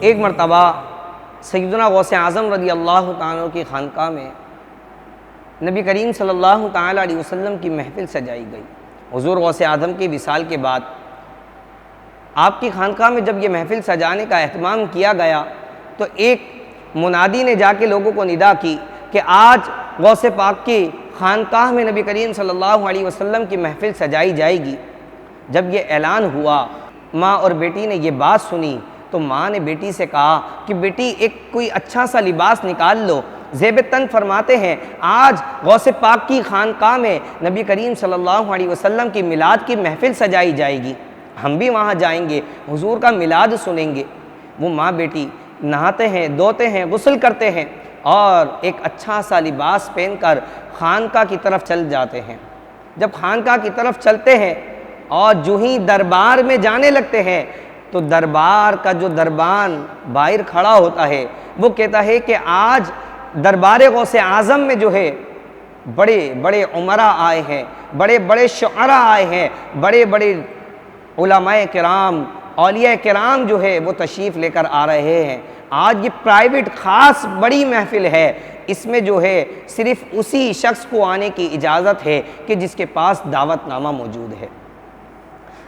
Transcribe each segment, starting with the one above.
ایک مرتبہ سیدنا غوث اعظم رضی اللہ تعالیٰ عنہ کی خانقاہ میں نبی کریم صلی اللہ تعالیٰ علیہ وسلم کی محفل سجائی گئی۔ حضور غوث اعظم کی وصال کے بعد آپ کی خانقاہ میں جب یہ محفل سجانے کا اہتمام کیا گیا تو ایک منادی نے جا کے لوگوں کو ندا کی کہ آج غوث پاک کی خانقاہ میں نبی کریم صلی اللہ علیہ وسلم کی محفل سجائی جائے گی۔ جب یہ اعلان ہوا، ماں اور بیٹی نے یہ بات سنی تو ماں نے بیٹی سے کہا کہ بیٹی ایک کوئی اچھا سا لباس نکال لو۔ زیب تن فرماتے ہیں آج غوث پاک کی خانقاہ میں نبی کریم صلی اللہ علیہ وسلم کی میلاد کی محفل سجائی جائے گی، ہم بھی وہاں جائیں گے، حضور کا میلاد سنیں گے۔ وہ ماں بیٹی نہاتے ہیں، دھوتے ہیں، غسل کرتے ہیں اور ایک اچھا سا لباس پہن کر خانقاہ کی طرف چل جاتے ہیں۔ جب خانقاہ کی طرف چلتے ہیں اور جو ہی دربار میں جانے لگتے ہیں تو دربار کا جو دربان باہر کھڑا ہوتا ہے وہ کہتا ہے کہ آج دربار غوث اعظم میں جو ہے بڑے بڑے عمراء آئے ہیں، بڑے بڑے شعراء آئے ہیں، بڑے بڑے علماء کرام، اولیاء کرام جو ہے وہ تشریف لے کر آ رہے ہیں۔ آج یہ پرائیویٹ خاص بڑی محفل ہے، اس میں جو ہے صرف اسی شخص کو آنے کی اجازت ہے کہ جس کے پاس دعوت نامہ موجود ہے۔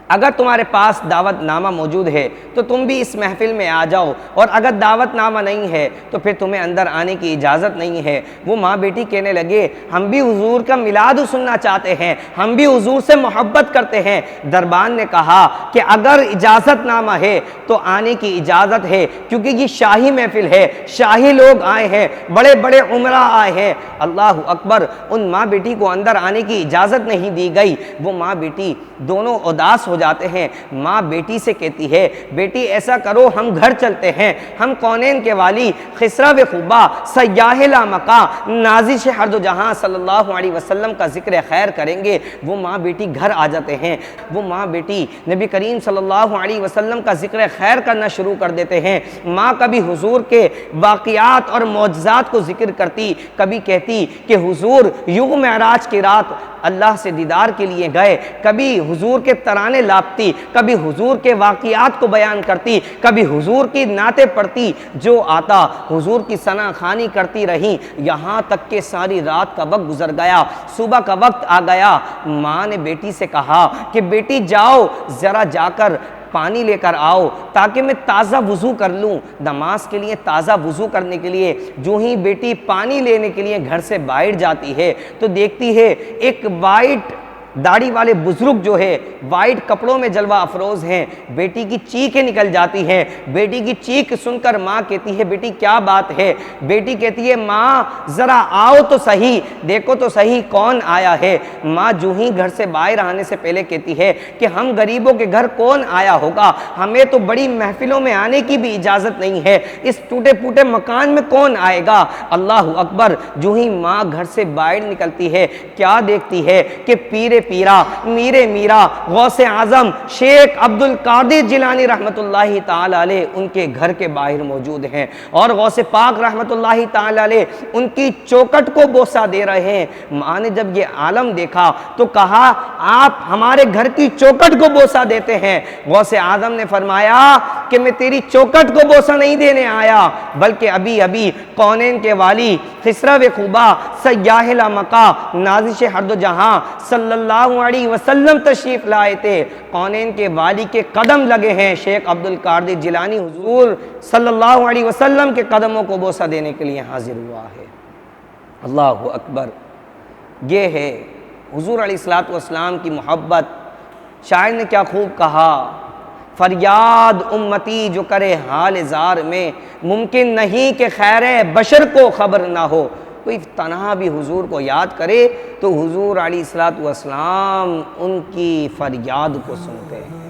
اگر تمہارے پاس دعوت نامہ موجود ہے تو تم بھی اس محفل میں آ جاؤ، اور اگر دعوت نامہ نہیں ہے تو پھر تمہیں اندر آنے کی اجازت نہیں ہے۔ وہ ماں بیٹی کہنے لگے ہم بھی حضور کا میلاد سننا چاہتے ہیں، ہم بھی حضور سے محبت کرتے ہیں۔ دربان نے کہا کہ اگر اجازت نامہ ہے تو آنے کی اجازت ہے، کیونکہ یہ شاہی محفل ہے، شاہی لوگ آئے ہیں، بڑے بڑے عمراء آئے ہیں۔ اللہ اکبر، ان ماں بیٹی کو اندر آنے کی اجازت نہیں دی گئی۔ وہ ماں بیٹی دونوں اداس ہو جاتے ہیں۔ ماں بیٹی سے کہتی ہے بیٹی ایسا کرو ہم گھر چلتے ہیں، ہم کونین کے والی خسرو خوبا سیاح لامکا نازش ہر دو جہاں صلی اللہ علیہ وسلم کا ذکر خیر کریں گے۔ وہ ماں بیٹی گھر آ جاتے ہیں، وہ ماں بیٹی نبی کریم صلی اللہ علیہ وسلم کا ذکر خیر کرنا شروع کر دیتے ہیں۔ ماں کبھی حضور کے واقعات اور معجزات کو ذکر کرتی، کبھی کہتی کہ حضور یوم معراج کی رات اللہ سے دیدار کے لیے گئے، کبھی حضور کے ترانے لاپتی، کبھی حضور کے واقعات کو بیان کرتی، کبھی حضور کی نعتیں پڑھتی، جو آتا حضور کی ثنا خوانی کرتی رہیں، یہاں تک کہ ساری رات کا وقت گزر گیا، صبح کا وقت آ گیا۔ ماں نے بیٹی سے کہا کہ بیٹی جاؤ ذرا جا کر پانی لے کر آؤ تاکہ میں تازہ وضو کر لوں۔ نماز کے لیے تازہ وضو کرنے کے لیے جو ہی بیٹی پانی لینے کے لیے گھر سے باہر جاتی ہے تو دیکھتی ہے ایک وائٹ داڑھی والے بزرگ جو ہے وائٹ کپڑوں میں جلوہ افروز ہیں۔ بیٹی کی چیخیں نکل جاتی ہیں۔ بیٹی کی چیخ سن کر ماں کہتی ہے بیٹی کیا بات ہے؟ بیٹی کہتی ہے ماں ذرا آؤ تو صحیح، دیکھو تو صحیح کون آیا ہے۔ ماں جو ہی گھر سے باہر آنے سے پہلے کہتی ہے کہ ہم غریبوں کے گھر کون آیا ہوگا، ہمیں تو بڑی محفلوں میں آنے کی بھی اجازت نہیں ہے، اس ٹوٹے پھوٹے مکان میں کون آئے گا۔ اللہ اکبر، جو ہی ماں گھر سے باہر نکلتی ہے کیا دیکھتی ہے کہ پیرا میرے میرا غوث اعظم شیخ عبد القادر جیلانی رحمت اللہ تعالی علیہ ان کے گھر کے باہر موجود ہیں، اور غوث پاک رحمت اللہ تعالی علیہ ان کی چوکٹ کو بوسہ دے رہے ہیں۔ ماں نے جب یہ عالم دیکھا تو کہا آپ ہمارے گھر کی چوکٹ کو بوسہ دیتے ہیں؟ غوث اعظم نے فرمایا کہ میں تیری چوکٹ کو بوسہ نہیں دینے آیا، بلکہ ابھی ابھی کونین کے والی خسرو خوبا سیاح لامکا نازش ہر دو جہاں صلی اللہ علیہ وسلم تشریف لائے تھے۔ کونین کے والی کے قدم لگے ہیں، شیخ عبد القادر جیلانی حضور صلی اللہ علیہ وسلم کے قدموں کو بوسہ دینے کے لیے حاضر ہوا ہے۔ اللہ اکبر، یہ ہے حضور علیہ السلام کی محبت۔ شاعر نے کیا خوب کہا، فریاد امتی جو کرے حال زار میں، ممکن نہیں کہ خیر بشر کو خبر نہ ہو۔ کوئی تنہا بھی حضور کو یاد کرے تو حضور علیہ السلام ان کی فریاد کو سنتے ہیں۔